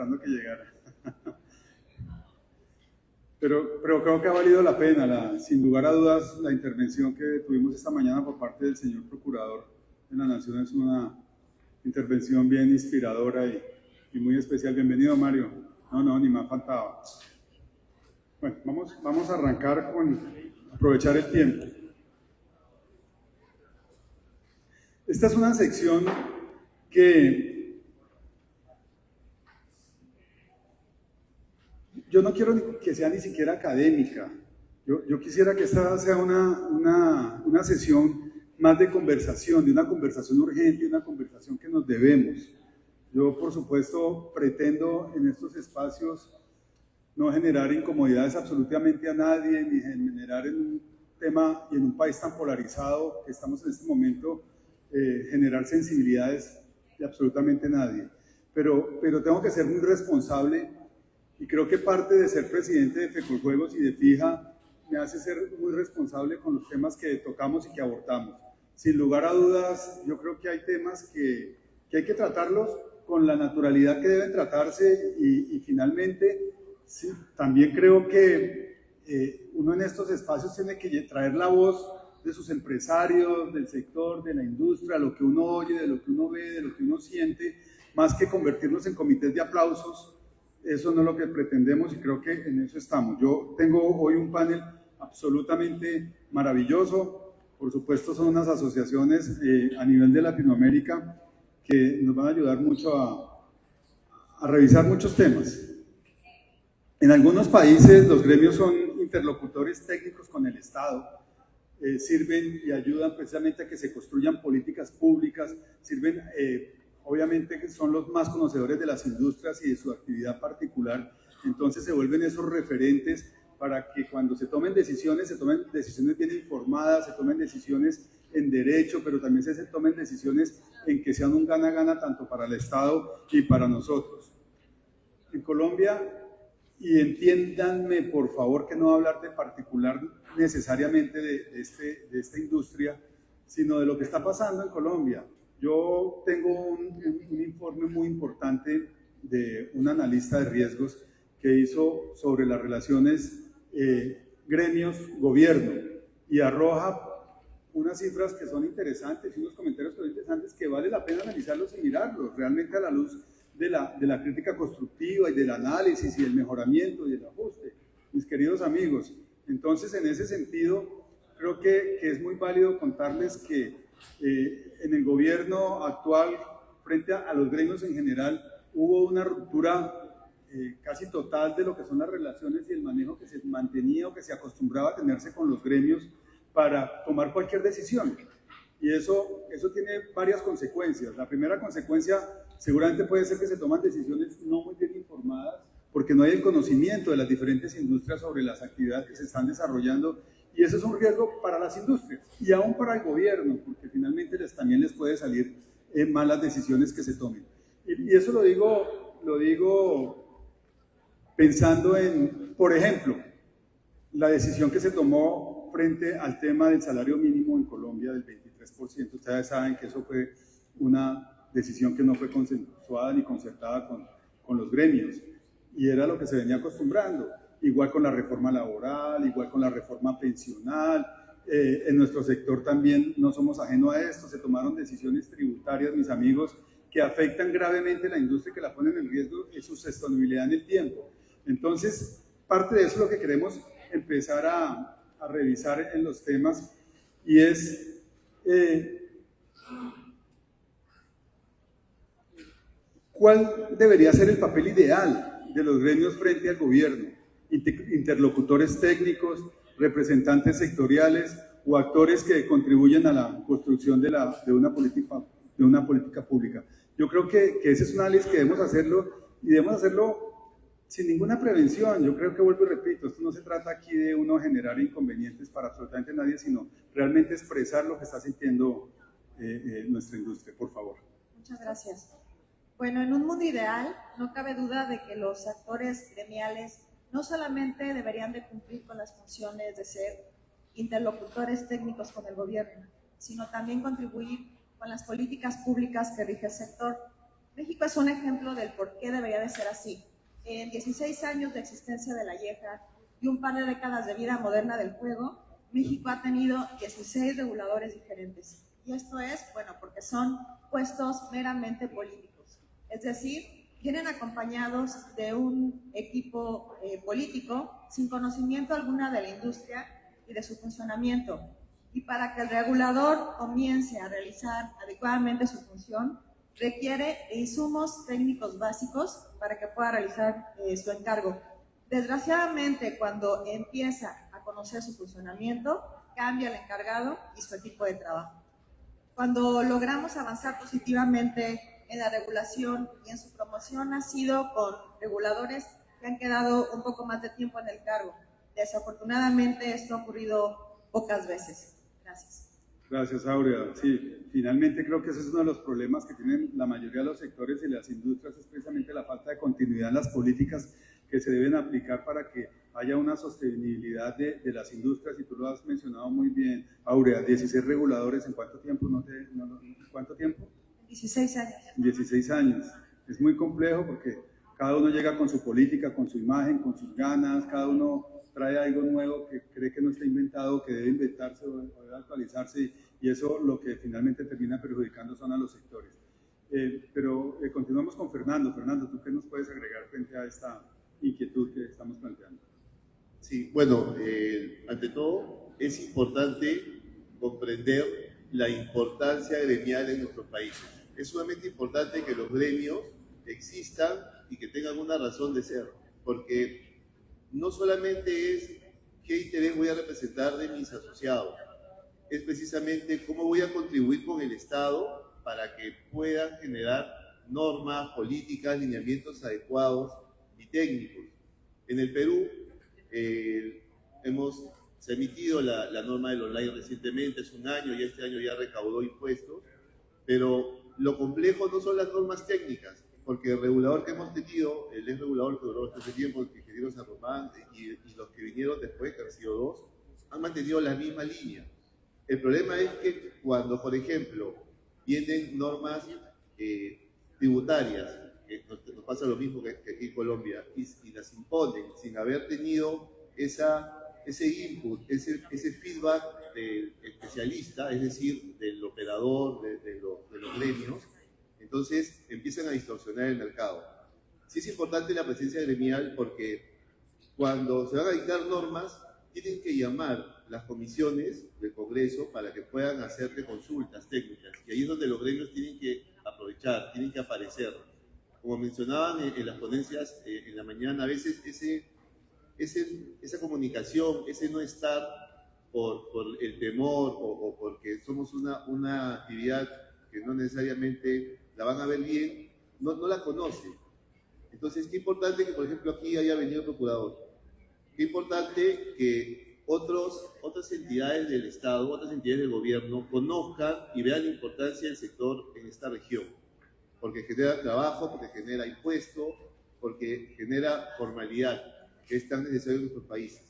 esperando que llegara. Pero creo que ha valido la pena, sin lugar a dudas, la intervención que tuvimos esta mañana por parte del señor Procurador de la Nación es una intervención bien inspiradora y muy especial. Bienvenido, Mario. No, ni más faltaba. Bueno, vamos a arrancar con aprovechar el tiempo. Esta es una sección que yo no quiero que sea ni siquiera académica. Yo quisiera que esta sea una sesión más de conversación, de una conversación urgente, una conversación que nos debemos. Yo, por supuesto, pretendo en estos espacios no generar incomodidades absolutamente a nadie, ni generar en un tema y en un país tan polarizado que estamos en este momento, generar sensibilidades de absolutamente nadie. Pero tengo que ser muy responsable y creo que parte de ser presidente de FECOJUEGOS y de FIJA me hace ser muy responsable con los temas que tocamos y que abordamos. Sin lugar a dudas, yo creo que hay temas que hay que tratarlos con la naturalidad que deben tratarse y finalmente, sí, también creo que uno en estos espacios tiene que traer la voz de sus empresarios, del sector, de la industria, lo que uno oye, de lo que uno ve, de lo que uno siente, más que convertirnos en comités de aplausos. Eso no es lo que pretendemos y creo que en eso estamos. Yo tengo hoy un panel absolutamente maravilloso. Por supuesto, son unas asociaciones a nivel de Latinoamérica que nos van a ayudar mucho a revisar muchos temas. En algunos países los gremios son interlocutores técnicos con el Estado, sirven y ayudan precisamente a que se construyan políticas públicas, sirven, obviamente que son los más conocedores de las industrias y de su actividad particular, entonces se vuelven esos referentes para que cuando se tomen decisiones bien informadas, se tomen decisiones en derecho, pero también se tomen decisiones en que sean un gana-gana tanto para el Estado y para nosotros. En Colombia, y entiéndanme por favor que no voy a hablar de particular necesariamente de esta industria, sino de lo que está pasando en Colombia. Yo tengo un informe muy importante de un analista de riesgos que hizo sobre las relaciones gremios-gobierno y arroja unas cifras que son interesantes y unos comentarios que son interesantes que vale la pena analizarlos y mirarlos realmente a la luz de la crítica constructiva y del análisis y del mejoramiento y del ajuste, mis queridos amigos. Entonces, en ese sentido, creo que es muy válido contarles que en el gobierno actual, frente a los gremios en general, hubo una ruptura casi total de lo que son las relaciones y el manejo que se mantenía o que se acostumbraba a tenerse con los gremios para tomar cualquier decisión. Y eso tiene varias consecuencias. La primera consecuencia seguramente puede ser que se toman decisiones no muy bien informadas porque no hay el conocimiento de las diferentes industrias sobre las actividades que se están desarrollando y eso es un riesgo para las industrias y aún para el gobierno porque finalmente también les puede salir malas decisiones que se tomen. Y eso lo digo pensando en, por ejemplo, la decisión que se tomó frente al tema del salario mínimo en Colombia del 23%. Ustedes saben que eso fue una decisión que no fue consensuada ni concertada con los gremios y era lo que se venía acostumbrando. Igual con la reforma laboral, igual con la reforma pensional. En nuestro sector también no somos ajenos a esto. Se tomaron decisiones tributarias, mis amigos, que afectan gravemente la industria, que la ponen en riesgo en su sostenibilidad en el tiempo. Entonces, parte de eso es lo que queremos empezar a revisar en los temas y es cuál debería ser el papel ideal de los gremios frente al gobierno, interlocutores técnicos, representantes sectoriales o actores que contribuyen a la construcción de una política pública. Yo creo que ese es un análisis que debemos hacerlo y debemos hacerlo sin ninguna prevención. Yo creo que, vuelvo y repito, esto no se trata aquí de uno generar inconvenientes para absolutamente nadie, sino realmente expresar lo que está sintiendo nuestra industria, por favor. Muchas gracias. Bueno, en un mundo ideal, no cabe duda de que los actores gremiales no solamente deberían de cumplir con las funciones de ser interlocutores técnicos con el gobierno, sino también contribuir con las políticas públicas que rige el sector. México es un ejemplo del por qué debería de ser así. En 16 años de existencia de la IEJA y un par de décadas de vida moderna del juego, México ha tenido 16 reguladores diferentes. Y esto es, bueno, porque son puestos meramente políticos. Es decir, vienen acompañados de un equipo político sin conocimiento alguna de la industria y de su funcionamiento. Y para que el regulador comience a realizar adecuadamente su función, requiere insumos técnicos básicos para que pueda realizar su encargo. Desgraciadamente, cuando empieza a conocer su funcionamiento, cambia el encargado y su equipo de trabajo. Cuando logramos avanzar positivamente en la regulación y en su promoción ha sido con reguladores que han quedado un poco más de tiempo en el cargo. Desafortunadamente, esto ha ocurrido pocas veces. Gracias. Gracias, Áurea. Sí, finalmente creo que ese es uno de los problemas que tienen la mayoría de los sectores y las industrias, es precisamente la falta de continuidad en las políticas que se deben aplicar para que haya una sostenibilidad de las industrias, y tú lo has mencionado muy bien, Áurea, 16 reguladores, ¿en cuánto tiempo? ¿Cuánto tiempo? 16 años. 16 años. Es muy complejo porque cada uno llega con su política, con su imagen, con sus ganas, cada uno trae algo nuevo que cree que no está inventado, que debe inventarse o debe actualizarse, y eso lo que finalmente termina perjudicando son a los sectores. Pero continuamos con Fernando. Fernando, ¿tú qué nos puedes agregar frente a esta inquietud que estamos planteando? Sí, bueno, ante todo es importante comprender la importancia gremial en nuestro país. Es sumamente importante que los gremios existan y que tengan una razón de ser, porque no solamente es qué interés voy a representar de mis asociados, es precisamente cómo voy a contribuir con el Estado para que puedan generar normas, políticas, lineamientos adecuados y técnicos. En el Perú se ha emitido la norma del online recientemente, hace un año, y este año ya recaudó impuestos, pero lo complejo no son las normas técnicas, porque el regulador que hemos tenido, el ex regulador que duró bastante tiempo, el ingeniero San Román, y los que vinieron después, que han sido dos, han mantenido la misma línea. El problema es que cuando, por ejemplo, vienen normas tributarias, que nos pasa lo mismo que aquí en Colombia, y las imponen sin haber tenido ese input, ese feedback del especialista, es decir, del operador, de los gremios, entonces empiezan a distorsionar el mercado. Sí es importante la presencia gremial porque cuando se van a dictar normas, tienen que llamar las comisiones del Congreso para que puedan hacerte consultas técnicas, y ahí es donde los gremios tienen que aprovechar, tienen que aparecer. Como mencionaban en las ponencias en la mañana, a veces esa comunicación, ese no estar por el temor o porque somos una actividad que no necesariamente la van a ver bien, no la conocen. Entonces, qué importante que, por ejemplo, aquí haya venido el procurador. Qué importante que otras entidades del Estado, otras entidades del gobierno conozcan y vean la importancia del sector en esta región, porque genera trabajo, porque genera impuestos, porque genera formalidad, que es tan necesario en nuestros países.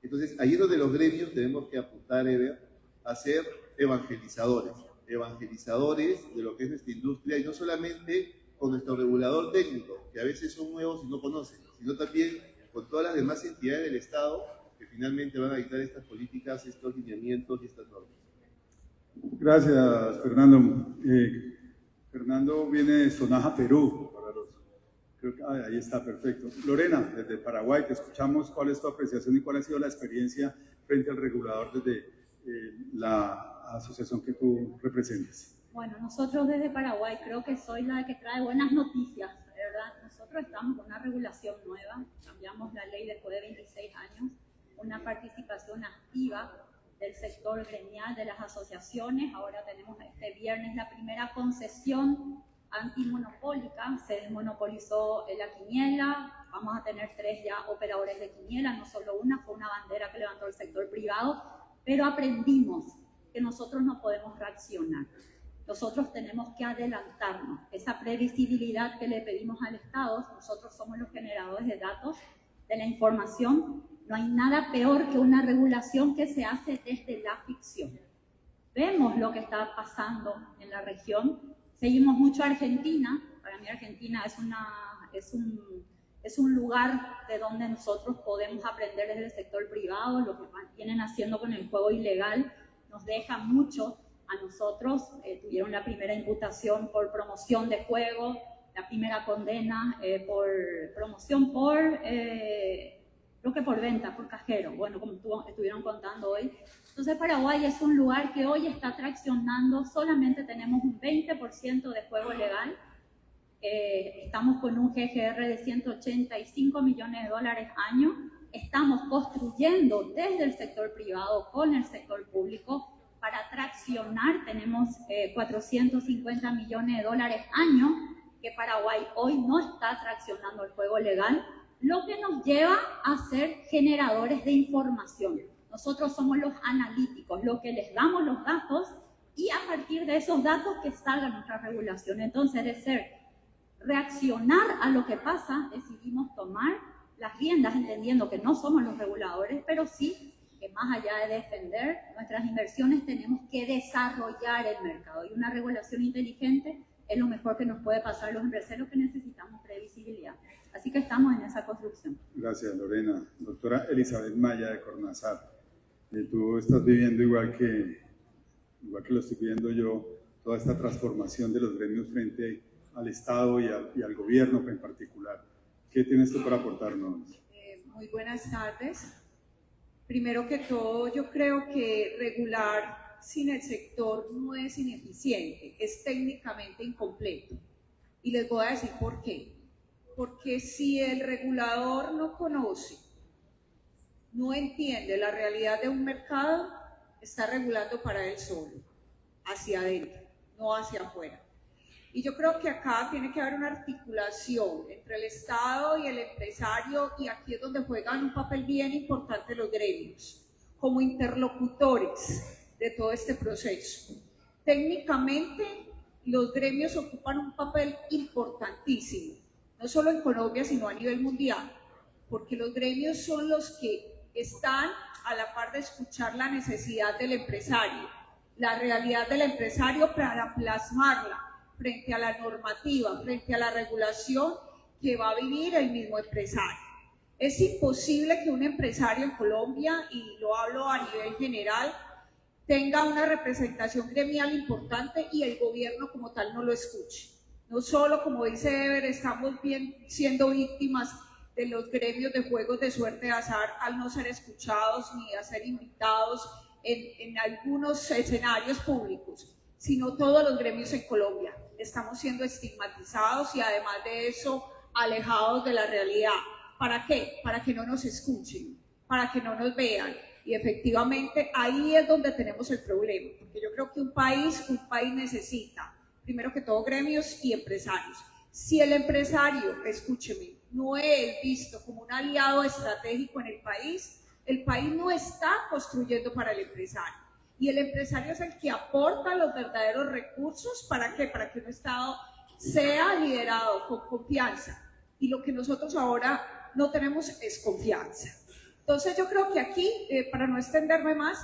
Entonces, ahí es donde los gremios tenemos que apuntar, Ever, a ser evangelizadores de lo que es nuestra industria, y no solamente con nuestro regulador técnico, que a veces son nuevos y no conocen, sino también con todas las demás entidades del Estado que finalmente van a dictar estas políticas, estos lineamientos y estas normas. Gracias, Fernando. Fernando viene de Sonaja, Perú. Creo que ahí está, perfecto. Lorena, desde Paraguay, te escuchamos. ¿Cuál es tu apreciación y cuál ha sido la experiencia frente al regulador desde la asociación que tú representas? Bueno, nosotros desde Paraguay creo que soy la que trae buenas noticias, ¿verdad? Nosotros estamos con una regulación nueva, cambiamos la ley después de 26 años, una participación activa del sector gremial, de las asociaciones. Ahora tenemos este viernes la primera concesión antimonopólica, se desmonopolizó la quiniela, vamos a tener 3 ya operadores de quiniela, no solo una, fue una bandera que levantó el sector privado, pero aprendimos que nosotros no podemos reaccionar. Nosotros tenemos que adelantarnos. Esa previsibilidad que le pedimos al Estado, nosotros somos los generadores de datos, de la información. No hay nada peor que una regulación que se hace desde la ficción. Vemos lo que está pasando en la región. Seguimos mucho a Argentina Para mí Argentina es un lugar de donde nosotros podemos aprender desde el sector privado. Lo que vienen haciendo con el juego ilegal nos deja mucho a nosotros. Tuvieron la primera imputación por promoción de juego, la primera condena por promoción creo que por venta, por cajero, bueno, como estuvieron contando hoy. Entonces Paraguay es un lugar que hoy está traccionando, solamente tenemos un 20% de juego legal. Estamos con un GGR de 185 millones de dólares año. Estamos construyendo desde el sector privado con el sector público para traccionar. Tenemos 450 millones de dólares año que Paraguay hoy no está traccionando el juego legal, lo que nos lleva a ser generadores de información. Nosotros somos los analíticos, los que les damos los datos y a partir de esos datos que salga nuestra regulación. Entonces, de ser reaccionar a lo que pasa, decidimos tomar las riendas, entendiendo que no somos los reguladores, pero sí que más allá de defender nuestras inversiones, tenemos que desarrollar el mercado. Y una regulación inteligente es lo mejor que nos puede pasar a los empresarios, que necesitamos previsibilidad. Así que estamos en esa construcción. Gracias, Lorena. Doctora Elizabeth Maya de Cornazar, tú estás viviendo igual que lo estoy viviendo yo, toda esta transformación de los gremios frente al Estado y al gobierno en particular. ¿Qué tienes tú para aportarnos? Muy buenas tardes. Primero que todo, yo creo que regular sin el sector no es ineficiente, es técnicamente incompleto. Y les voy a decir por qué. Porque si el regulador no conoce, no entiende la realidad de un mercado, está regulando para él solo, hacia adentro, no hacia afuera. Y yo creo que acá tiene que haber una articulación entre el Estado y el empresario, y aquí es donde juegan un papel bien importante los gremios, como interlocutores de todo este proceso. Técnicamente, los gremios ocupan un papel importantísimo, no solo en Colombia, sino a nivel mundial, porque los gremios son los que están a la par de escuchar la necesidad del empresario, la realidad del empresario, para plasmarla frente a la normativa, frente a la regulación que va a vivir el mismo empresario. Es imposible que un empresario en Colombia, y lo hablo a nivel general, tenga una representación gremial importante y el gobierno como tal no lo escuche. No solo, como dice Ever, estamos siendo víctimas de los gremios de juegos de suerte de azar al no ser escuchados ni a ser invitados en algunos escenarios públicos, sino todos los gremios en Colombia. Estamos siendo estigmatizados y además de eso alejados de la realidad. ¿Para qué? Para que no nos escuchen, para que no nos vean. Y efectivamente ahí es donde tenemos el problema, porque yo creo que un país necesita, primero que todo, gremios y empresarios. Si el empresario, escúcheme, no es visto como un aliado estratégico en el país no está construyendo para el empresario. Y el empresario es el que aporta los verdaderos recursos. ¿Para qué? Para que un Estado sea liderado con confianza. Y lo que nosotros ahora no tenemos es confianza. Entonces yo creo que aquí, para no extenderme más,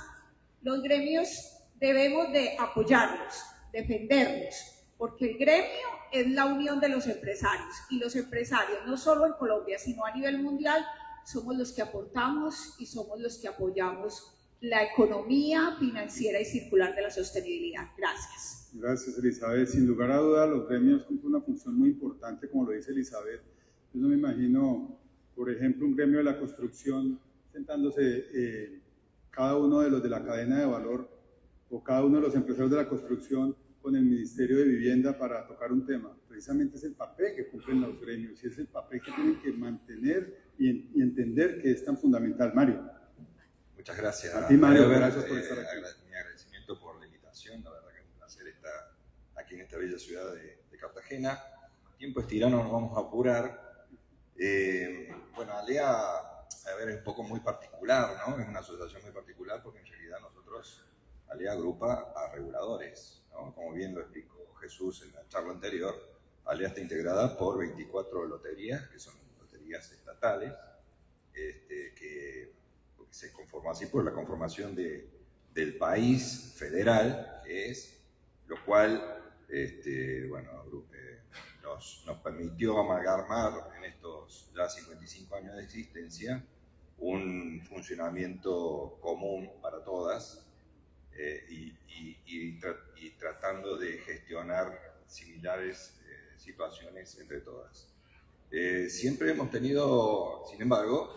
los gremios debemos de apoyarlos, defenderlos, porque el gremio es la unión de los empresarios. Y los empresarios, no solo en Colombia, sino a nivel mundial, somos los que aportamos y somos los que apoyamos la economía financiera y circular de la sostenibilidad. Gracias. Gracias, Elizabeth. Sin lugar a dudas, los gremios cumplen una función muy importante, como lo dice Elizabeth. Yo no me imagino, por ejemplo, un gremio de la construcción sentándose cada uno de los de la cadena de valor o cada uno de los empresarios de la construcción con el Ministerio de Vivienda para tocar un tema. Precisamente es el papel que cumplen los gremios y es el papel que tienen que mantener y entender que es tan fundamental. Mario. Muchas gracias. A ti, Mario, gracias por estar aquí. Mi agradecimiento por la invitación, la verdad que es un placer estar aquí en esta bella ciudad de Cartagena. Tiempo es tirano, nos vamos a apurar. Bueno, ALEA, a ver, es un poco muy particular, ¿no? Es una asociación muy particular porque en realidad nosotros, ALEA agrupa a reguladores, ¿no? Como bien lo explicó Jesús en la charla anterior, ALEA está integrada por 24 loterías, que son loterías estatales, que se conforma así por la conformación del país federal, que es, lo cual, bueno, nos permitió amalgamar en estos ya 55 años de existencia un funcionamiento común para todas y tratando de gestionar similares situaciones entre todas. Siempre hemos tenido, sin embargo,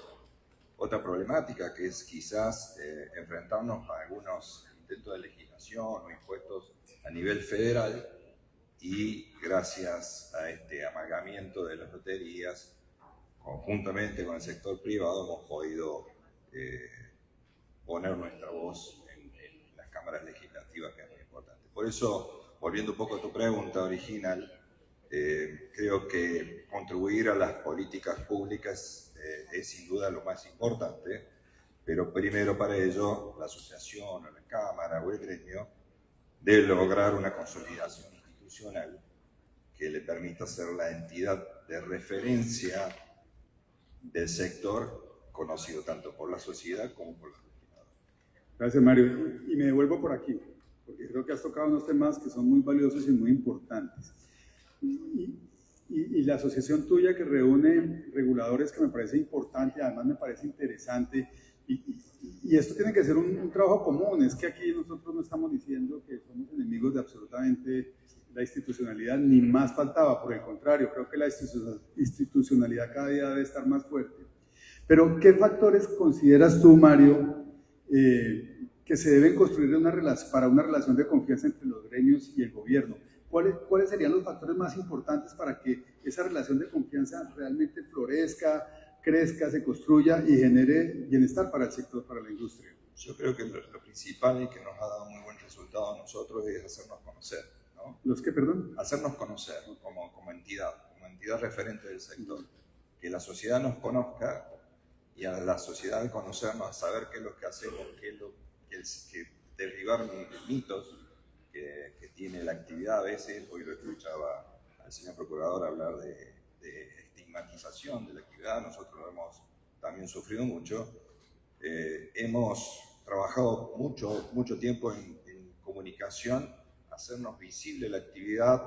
otra problemática, que es quizás enfrentarnos a algunos intentos de legislación o impuestos a nivel federal, y gracias a este amalgamiento de las loterías, conjuntamente con el sector privado, hemos podido poner nuestra voz en las cámaras legislativas, que es muy importante. Por eso, volviendo un poco a tu pregunta original, creo que contribuir a las políticas públicas es sin duda lo más importante, pero primero para ello la asociación o la cámara o el gremio debe lograr una consolidación institucional que le permita ser la entidad de referencia del sector, conocido tanto por la sociedad como por los legisladores. Gracias, Mario. Y me devuelvo por aquí, porque creo que has tocado unos temas que son muy valiosos y muy importantes. Y la asociación tuya, que reúne reguladores, que me parece importante, además me parece interesante, y esto tiene que ser un trabajo común. Es que aquí nosotros no estamos diciendo que somos enemigos de absolutamente la institucionalidad, ni más faltaba, por el contrario, creo que la institucionalidad cada día debe estar más fuerte. Pero, ¿qué factores consideras tú, Mario, que se deben construir para una relación de confianza entre los gremios y el gobierno? ¿Cuáles serían los factores más importantes para que esa relación de confianza realmente florezca, crezca, se construya y genere bienestar para el sector, para la industria? Yo creo que lo principal y que nos ha dado muy buen resultado a nosotros es hacernos conocer, ¿no? ¿Los qué, perdón? Hacernos conocer como entidad referente del sector. Que la sociedad nos conozca, y a la sociedad al conocernos, a saber qué es lo que hacemos, que derribar mitos que tiene la actividad a veces. Hoy lo escuchaba al señor procurador hablar de estigmatización de la actividad. Nosotros lo hemos también sufrido mucho. Hemos trabajado mucho tiempo en comunicación, hacernos visible la actividad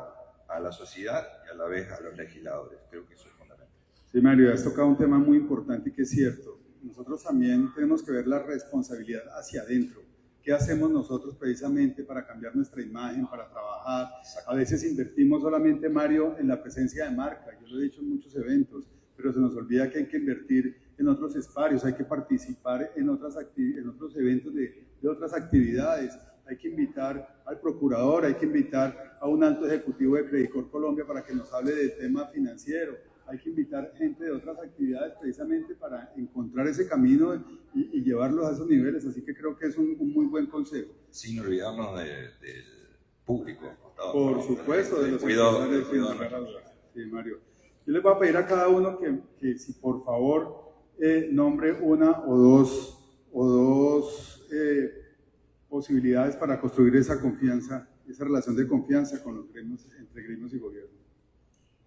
a la sociedad y a la vez a los legisladores. Creo que eso es fundamental. Sí, Mario, has tocado un tema muy importante y que es cierto. Nosotros también tenemos que ver la responsabilidad hacia adentro. ¿Qué hacemos nosotros precisamente para cambiar nuestra imagen, para trabajar? A veces invertimos solamente, Mario, en la presencia de marca. Yo lo he dicho en muchos eventos, pero se nos olvida que hay que invertir en otros espacios, hay que participar en otros eventos de otras actividades. Hay que invitar al procurador, hay que invitar a un alto ejecutivo de Credicor Colombia para que nos hable del tema financiero. Hay que invitar gente de otras actividades precisamente para encontrar ese camino y llevarlos a esos niveles. Así que creo que es un muy buen consejo. Sin olvidarnos del público. Por supuesto, de los cuidado. Sí, Mario. Yo les voy a pedir a cada uno que si por favor nombre una o dos posibilidades para construir esa confianza, esa relación de confianza con los gremios, entre gremios y gobierno.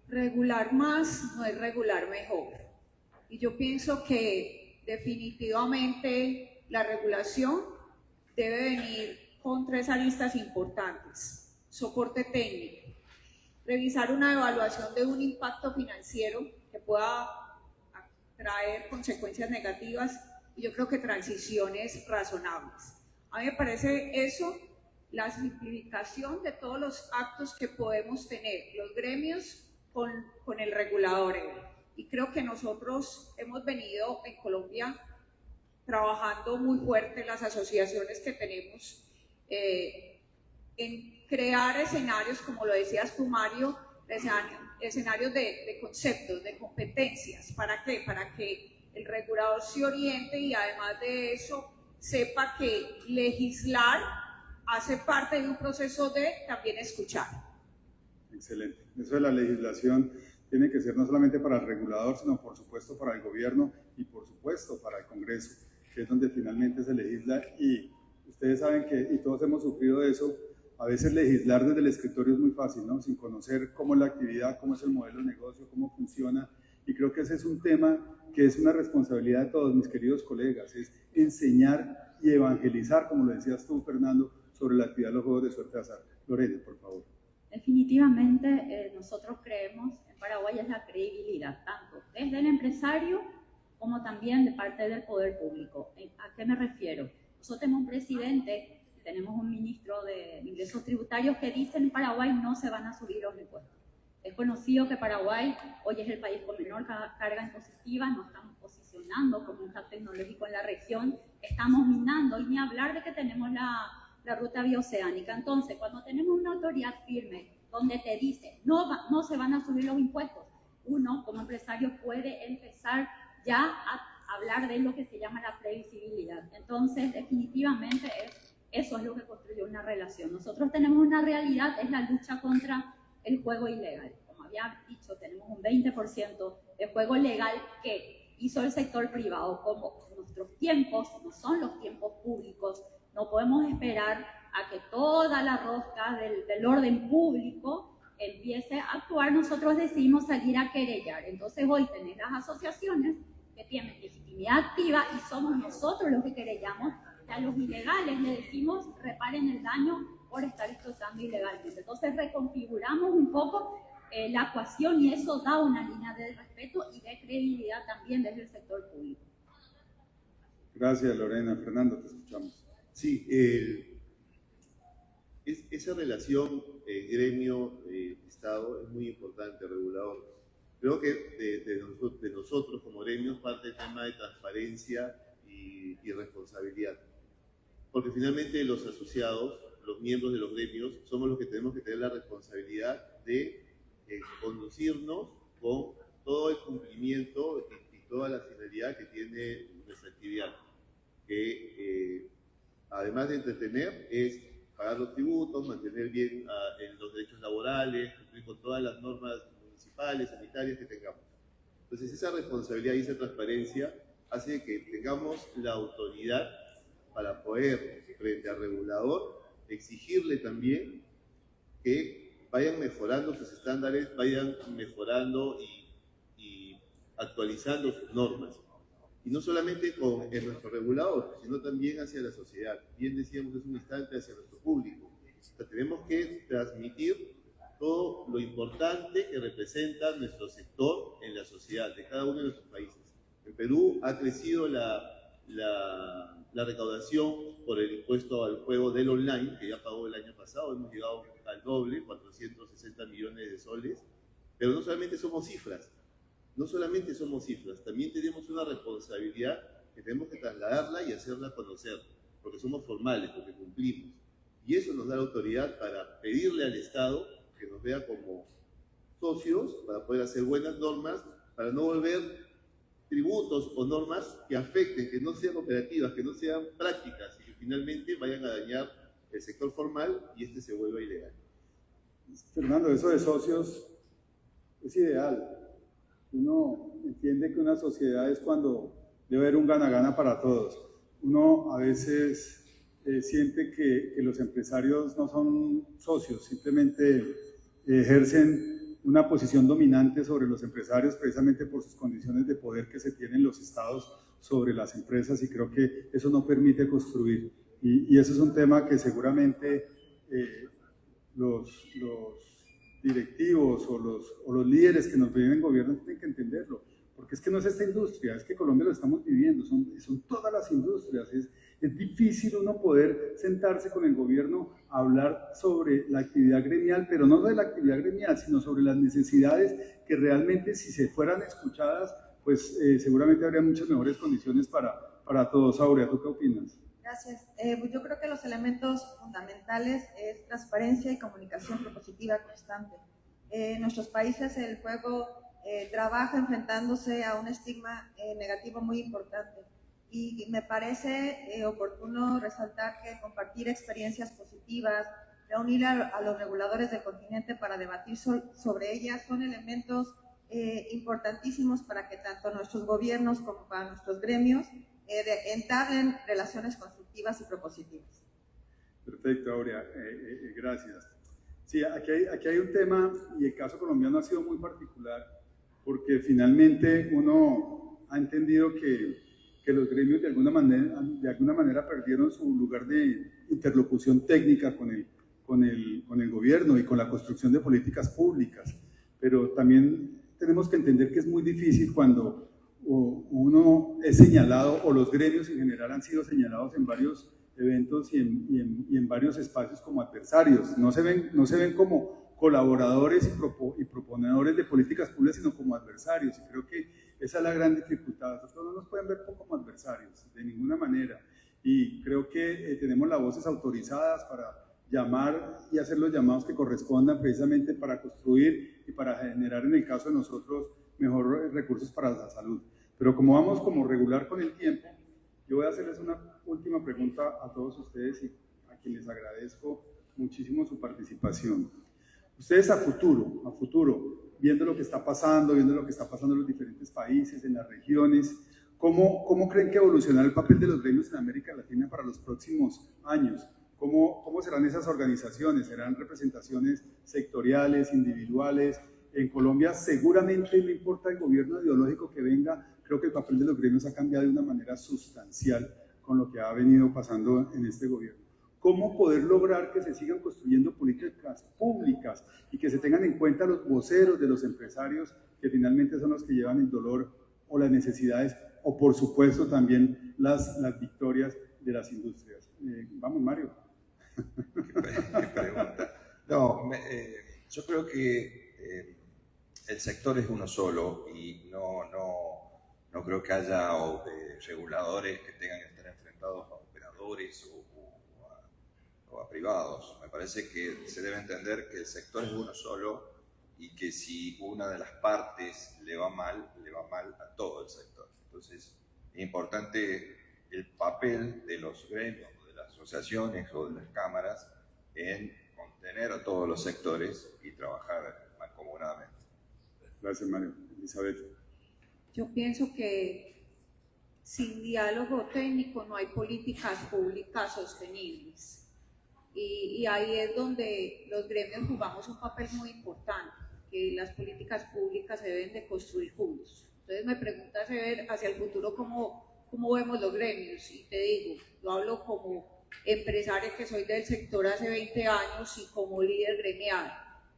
Regular más no es regular mejor. Y yo pienso que definitivamente la regulación debe venir con 3 aristas importantes. Soporte técnico, revisar una evaluación de un impacto financiero que pueda traer consecuencias negativas, y yo creo que transiciones razonables. A mí me parece eso la simplificación de todos los actos que podemos tener los gremios con el regulador. Y creo que nosotros hemos venido en Colombia trabajando muy fuerte, las asociaciones que tenemos, en crear escenarios, como lo decías tú, Mario, escenarios de conceptos, de competencias. ¿Para qué? Para que el regulador se oriente y además de eso sepa que legislar hace parte de un proceso de también escuchar. Excelente. Eso de la legislación tiene que ser no solamente para el regulador, sino por supuesto para el gobierno y por supuesto para el Congreso, que es donde finalmente se legisla. Y ustedes saben que, y todos hemos sufrido de eso, a veces legislar desde el escritorio es muy fácil, ¿no? Sin conocer cómo es la actividad, cómo es el modelo de negocio, cómo funciona. Y creo que ese es un tema que es una responsabilidad de todos mis queridos colegas, es enseñar y evangelizar, como lo decías tú, Fernando, sobre la actividad de los juegos de suerte azar. Lorena, por favor. Definitivamente nosotros creemos en Paraguay es la credibilidad, tanto desde el empresario como también de parte del poder público. ¿A qué me refiero? Nosotros tenemos un presidente, tenemos un ministro de ingresos tributarios que dicen en Paraguay no se van a subir los impuestos. Es conocido que Paraguay hoy es el país con menor carga impositiva, nos estamos posicionando como un hub tecnológico en la región, estamos minando y ni hablar de que tenemos la ruta bioceánica. Entonces, cuando tenemos una autoridad firme donde te dice no se van a subir los impuestos, uno como empresario puede empezar ya a hablar de lo que se llama la previsibilidad. Entonces, definitivamente eso es lo que construye una relación. Nosotros tenemos una realidad, es la lucha contra el juego ilegal. Como había dicho, tenemos un 20% de juego legal que hizo el sector privado. Como nuestros tiempos no son los tiempos públicos, no podemos esperar a que toda la rosca del orden público empiece a actuar. Nosotros decidimos salir a querellar. Entonces hoy tenés las asociaciones que tienen legitimidad activa y somos nosotros los que querellamos. A los ilegales le decimos reparen el daño por estar explotando ilegalmente. Entonces reconfiguramos un poco la ecuación y eso da una línea de respeto y de credibilidad también desde el sector público. Gracias, Lorena. Fernando, te escuchamos. Sí, esa relación gremio-Estado es muy importante, regulador. Creo que de nosotros como gremios parte el tema de transparencia y responsabilidad. Porque finalmente los asociados, los miembros de los gremios, somos los que tenemos que tener la responsabilidad de conducirnos con todo el cumplimiento y toda la finalidad que tiene nuestra actividad. Que además de entretener, es pagar los tributos, mantener bien los derechos laborales, cumplir con todas las normas municipales, sanitarias que tengamos. Entonces esa responsabilidad y esa transparencia hace que tengamos la autoridad para poder, frente al regulador, exigirle también que vayan mejorando sus estándares, vayan mejorando y actualizando sus normas. Y no solamente con nuestro regulador, sino también hacia la sociedad. Bien decíamos hace un instante, hacia nuestro público. O sea, tenemos que transmitir todo lo importante que representa nuestro sector en la sociedad de cada uno de nuestros países. En Perú ha crecido la recaudación por el impuesto al juego del online, que ya pagó el año pasado, hemos llegado al doble, 460 millones de soles, pero no solamente somos cifras, también tenemos una responsabilidad que tenemos que trasladarla y hacerla conocer, porque somos formales, porque cumplimos. Y eso nos da la autoridad para pedirle al Estado que nos vea como socios, para poder hacer buenas normas, para no volver tributos o normas que afecten, que no sean operativas, que no sean prácticas y que finalmente vayan a dañar el sector formal y se vuelva ilegal. Fernando, eso de socios es ideal. Uno entiende que una sociedad es cuando debe haber un gana-gana para todos. Uno a veces siente que los empresarios no son socios, simplemente ejercen una posición dominante sobre los empresarios precisamente por sus condiciones de poder que se tienen los estados sobre las empresas, y creo que eso no permite construir. Y eso es un tema que seguramente los directivos o los líderes que nos viven en gobierno tienen que entenderlo, porque es que no es esta industria, es que Colombia lo estamos viviendo, son todas las industrias. Es difícil uno poder sentarse con el gobierno a hablar sobre la actividad gremial, pero no de la actividad gremial, sino sobre las necesidades que realmente, si se fueran escuchadas, pues seguramente habría muchas mejores condiciones para todos. Aurea, ¿tú qué opinas? Gracias. Pues yo creo que los elementos fundamentales es transparencia y comunicación propositiva constante. En nuestros países el juego trabaja enfrentándose a un estigma negativo muy importante. Y me parece oportuno resaltar que compartir experiencias positivas, reunir a los reguladores del continente para debatir sobre ellas son elementos importantísimos para que tanto nuestros gobiernos como para nuestros gremios entablen relaciones constructivas y propositivas. Perfecto, Aurea, gracias. Sí, aquí hay un tema, y el caso colombiano ha sido muy particular, porque finalmente uno ha entendido que los gremios de alguna manera perdieron su lugar de interlocución técnica con con el gobierno y con la construcción de políticas públicas, pero también tenemos que entender que es muy difícil cuando uno es señalado, o los gremios en general han sido señalados en varios eventos y en varios espacios como adversarios. No se ven como colaboradores y proponedores de políticas públicas, sino como adversarios, y creo que esa es la gran dificultad. Nosotros no nos pueden ver como adversarios, de ninguna manera, y creo que tenemos las voces autorizadas para llamar y hacer los llamados que correspondan precisamente para construir y para generar, en el caso de nosotros, mejores recursos para la salud. Pero como vamos como regular con el tiempo, yo voy a hacerles una última pregunta a todos ustedes y a quienes les agradezco muchísimo su participación. Ustedes a futuro, viendo lo que está pasando, viendo lo que está pasando en los diferentes países, en las regiones, ¿cómo creen que evolucionará el papel de los gremios en América Latina para los próximos años? ¿Cómo serán esas organizaciones? ¿Serán representaciones sectoriales, individuales? En Colombia seguramente, no importa el gobierno ideológico que venga, creo que el papel de los gremios ha cambiado de una manera sustancial con lo que ha venido pasando en este gobierno. ¿Cómo poder lograr que se sigan construyendo políticas públicas y que se tengan en cuenta los voceros de los empresarios, que finalmente son los que llevan el dolor o las necesidades, o por supuesto también las victorias de las industrias? Vamos, Mario. Qué pregunta. No, yo creo que el sector es uno solo y no creo que haya reguladores que tengan que estar enfrentados a operadores o a privados. Me parece que se debe entender que el sector es uno solo y que si una de las partes le va mal a todo el sector. Entonces es importante el papel de los gremios, de las asociaciones o de las cámaras en contener a todos los sectores y trabajar mancomunadamente. Gracias, Mario. Elizabeth. Yo pienso que sin diálogo técnico no hay políticas públicas sostenibles. Y ahí es donde los gremios jugamos un papel muy importante, que las políticas públicas se deben de construir juntos. Entonces me preguntas hacia el futuro cómo vemos los gremios, y te digo, yo hablo como empresaria que soy del sector hace 20 años y como líder gremial.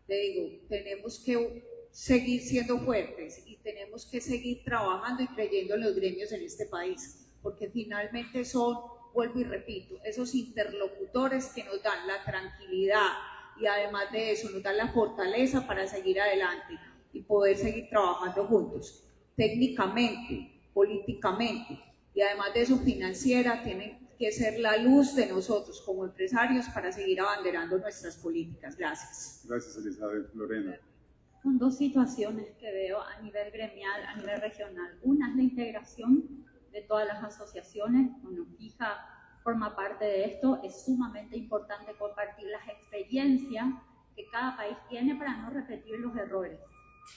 Te digo, tenemos que seguir siendo fuertes y tenemos que seguir trabajando y creyendo en los gremios en este país, porque finalmente son, vuelvo y repito, esos interlocutores que nos dan la tranquilidad y además de eso nos dan la fortaleza para seguir adelante y poder seguir trabajando juntos, técnicamente, políticamente, y además de eso financiera. Tienen que ser la luz de nosotros como empresarios para seguir abanderando nuestras políticas. Gracias. Gracias, Elizabeth. Lorena. Son dos situaciones que veo a nivel gremial, a nivel regional. Una es la integración de todas las asociaciones. Bueno, FIJA forma parte de esto. Es sumamente importante compartir las experiencias que cada país tiene para no repetir los errores.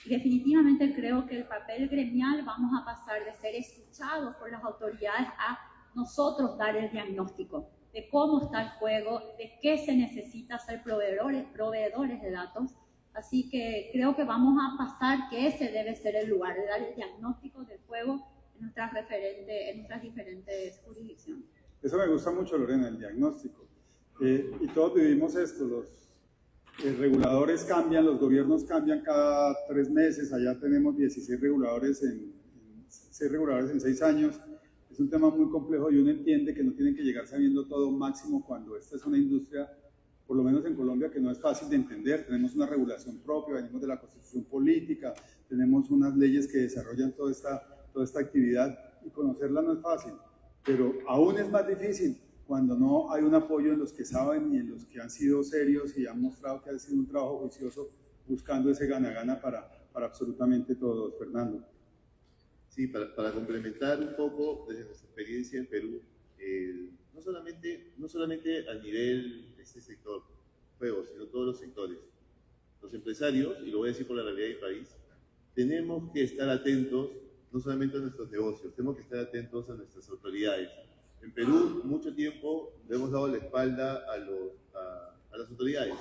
Y definitivamente creo que el papel gremial vamos a pasar de ser escuchados por las autoridades a nosotros dar el diagnóstico de cómo está el juego, de qué se necesita ser proveedores de datos. Así que creo que vamos a pasar que ese debe ser el lugar de dar el diagnóstico del juego en nuestras diferentes jurisdicciones. Eso me gusta mucho, Lorena, el diagnóstico. Y todos vivimos esto, los reguladores cambian, los gobiernos cambian cada 3 meses, allá tenemos 16 reguladores en 6 años. Es un tema muy complejo y uno entiende que no tienen que llegar sabiendo todo máximo cuando esta es una industria, por lo menos en Colombia, que no es fácil de entender. Tenemos una regulación propia, venimos de la constitución política, tenemos unas leyes que desarrollan toda esta actividad y conocerla no es fácil, pero aún es más difícil cuando no hay un apoyo en los que saben y en los que han sido serios y han mostrado que ha sido un trabajo juicioso buscando ese gana-gana para absolutamente todos. Fernando. Sí, para complementar un poco desde nuestra experiencia en Perú, no solamente a nivel de este sector juegos, sino todos los sectores. Los empresarios, y lo voy a decir por la realidad del país, tenemos que estar atentos no solamente a nuestros negocios, tenemos que estar atentos a nuestras autoridades. En Perú, mucho tiempo le hemos dado la espalda a las autoridades.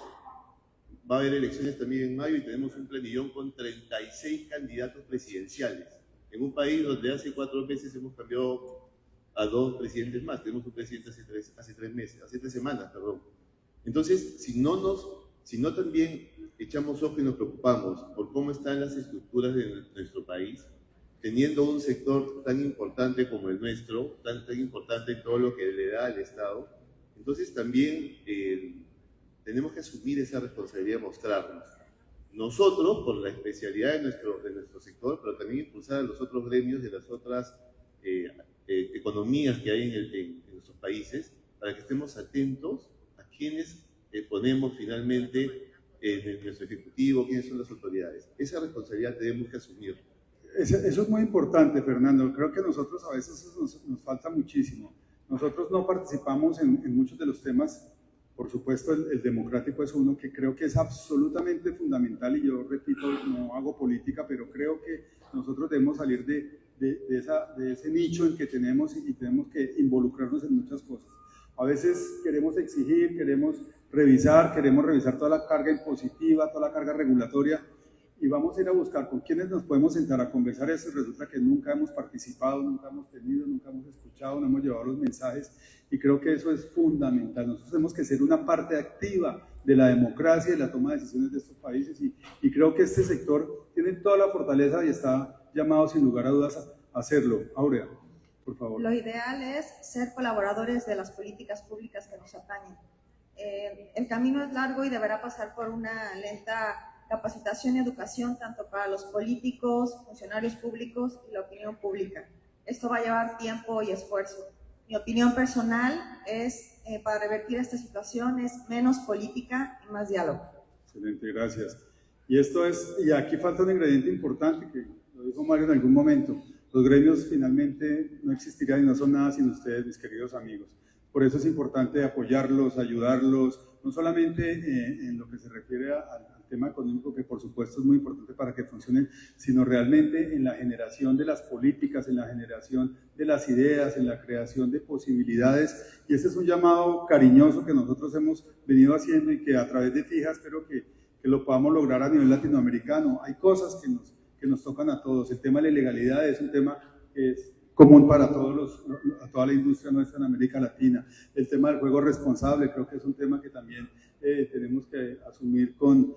Va a haber elecciones también en mayo y tenemos un planillón con 36 candidatos presidenciales. En un país donde hace 4 meses hemos cambiado a 2 presidentes más. Tenemos un presidente hace 3 semanas, perdón. Entonces, si no también echamos ojo y nos preocupamos por cómo están las estructuras de nuestro país, teniendo un sector tan importante como el nuestro, tan importante en todo lo que le da al Estado, entonces también tenemos que asumir esa responsabilidad de mostrarnos. Nosotros, por la especialidad de nuestro sector, pero también impulsar a los otros gremios de las otras economías que hay en nuestros países, para que estemos atentos a quienes ponemos finalmente en nuestro ejecutivo, quiénes son las autoridades. Esa responsabilidad tenemos que asumir. Eso es muy importante, Fernando. Creo que nosotros a veces nos falta muchísimo. Nosotros no participamos en muchos de los temas. Por supuesto, el democrático es uno que creo que es absolutamente fundamental, y yo repito, no hago política, pero creo que nosotros debemos salir de ese nicho en que tenemos, y tenemos que involucrarnos en muchas cosas. A veces queremos exigir, queremos revisar toda la carga impositiva, toda la carga regulatoria, y vamos a ir a buscar con quiénes nos podemos sentar a conversar eso, y resulta que nunca hemos participado, nunca hemos tenido, nunca hemos escuchado, no hemos llevado los mensajes, y creo que eso es fundamental. Nosotros tenemos que ser una parte activa de la democracia y de la toma de decisiones de estos países, y creo que este sector tiene toda la fortaleza y está llamado sin lugar a dudas a hacerlo. Aurea, por favor. Lo ideal es ser colaboradores de las políticas públicas que nos atañen. El camino es largo y deberá pasar por una lenta capacitación y educación tanto para los políticos, funcionarios públicos y la opinión pública. Esto va a llevar tiempo y esfuerzo. Mi opinión personal es, para revertir esta situación, es menos política y más diálogo. Excelente, gracias. Y aquí falta un ingrediente importante que lo dijo Mario en algún momento. Los gremios finalmente no existirían y no son nada sin ustedes, mis queridos amigos. Por eso es importante apoyarlos, ayudarlos, no solamente en lo que se refiere al tema económico, que por supuesto es muy importante para que funcionen, sino realmente en la generación de las políticas, en la generación de las ideas, en la creación de posibilidades. Y este es un llamado cariñoso que nosotros hemos venido haciendo, y que a través de FIJA espero que lo podamos lograr a nivel latinoamericano. Hay cosas que nos tocan a todos. El tema de la ilegalidad es un tema que es común para a toda la industria nuestra en América Latina. El tema del juego responsable creo que es un tema que también tenemos que asumir con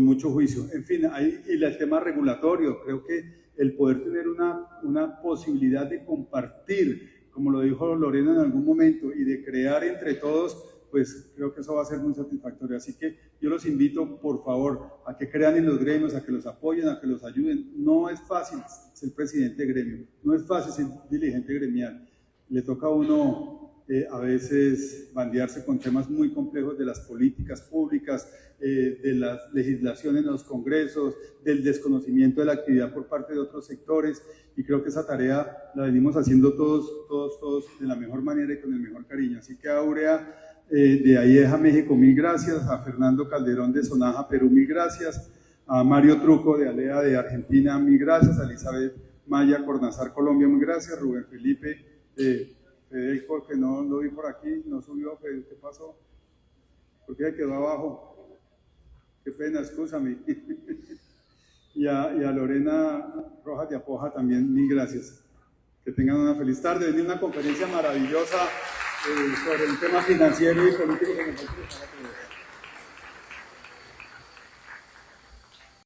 mucho juicio. En fin, y el tema regulatorio, creo que el poder tener una posibilidad de compartir, como lo dijo Lorena en algún momento, y de crear entre todos, pues creo que eso va a ser muy satisfactorio. Así que yo los invito, por favor, a que crean en los gremios, a que los apoyen, a que los ayuden. No es fácil ser presidente de gremio, no es fácil ser dirigente gremial. Le toca a uno a veces bandearse con temas muy complejos de las políticas públicas, de la legislación en los congresos, del desconocimiento de la actividad por parte de otros sectores, y creo que esa tarea la venimos haciendo todos de la mejor manera y con el mejor cariño. Así que Aurea, de AIEJA México, mil gracias. A Fernando Calderón de Sonaja Perú, mil gracias. A Mario Truco de ALEA de Argentina, mil gracias. A Elizabeth Maya Cornazar Colombia, mil gracias. Rubén Felipe Federico, que no lo vi por aquí, no subió. ¿Qué pasó? ¿Por qué quedó abajo? Qué pena, excúsame. y a Lorena Rojas de Apoja también, mil gracias. Que tengan una feliz tarde. Venía una conferencia maravillosa sobre el tema financiero y político que nosotros estamos.